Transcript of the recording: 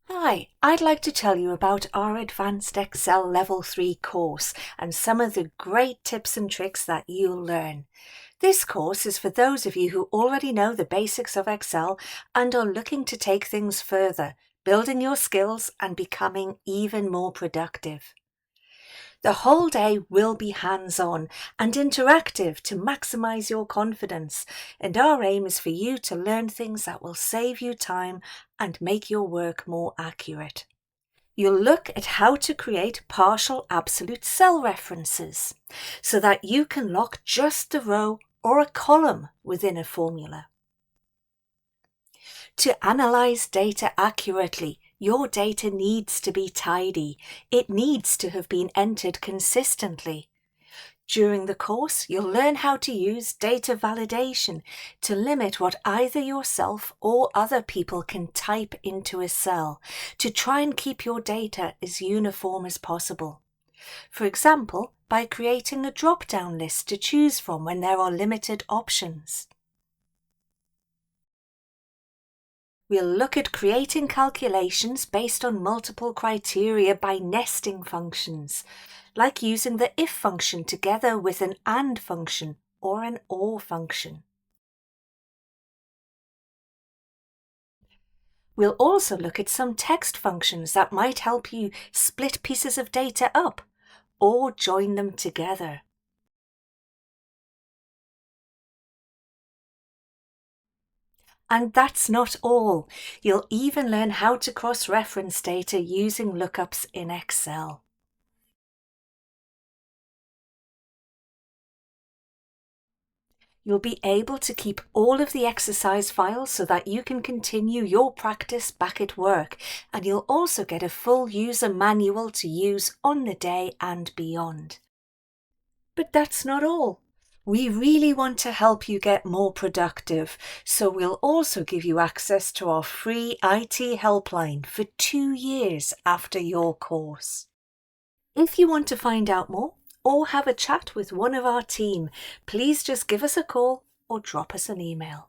Hi, I'd like to tell you about our Advanced Excel Level 3 course and some of the great tips and tricks that you'll learn. This course is for those of you who already know the basics of Excel and are looking to take things further, building your skills and becoming even more productive. The whole day will be hands-on and interactive to maximize your confidence, and our aim is for you to learn things that will save you time and make your work more accurate. You'll look at how to create partial absolute cell references so that you can lock just a row or a column within a formula. To analyze data accurately, your data needs to be tidy. It needs to have been entered consistently. During the course, you'll learn how to use data validation to limit what either yourself or other people can type into a cell to try and keep your data as uniform as possible. For example, by creating a drop-down list to choose from when there are limited options. We'll look at creating calculations based on multiple criteria by nesting functions, like using the if function together with an and function or an or function. We'll also look at some text functions that might help you split pieces of data up or join them together. And that's not all. You'll even learn how to cross-reference data using lookups in Excel. You'll be able to keep all of the exercise files so that you can continue your practice back at work, and you'll also get a full user manual to use on the day and beyond. But that's not all. We really want to help you get more productive, so we'll also give you access to our free IT helpline for 2 years after your course. If you want to find out more or have a chat with one of our team, please just give us a call or drop us an email.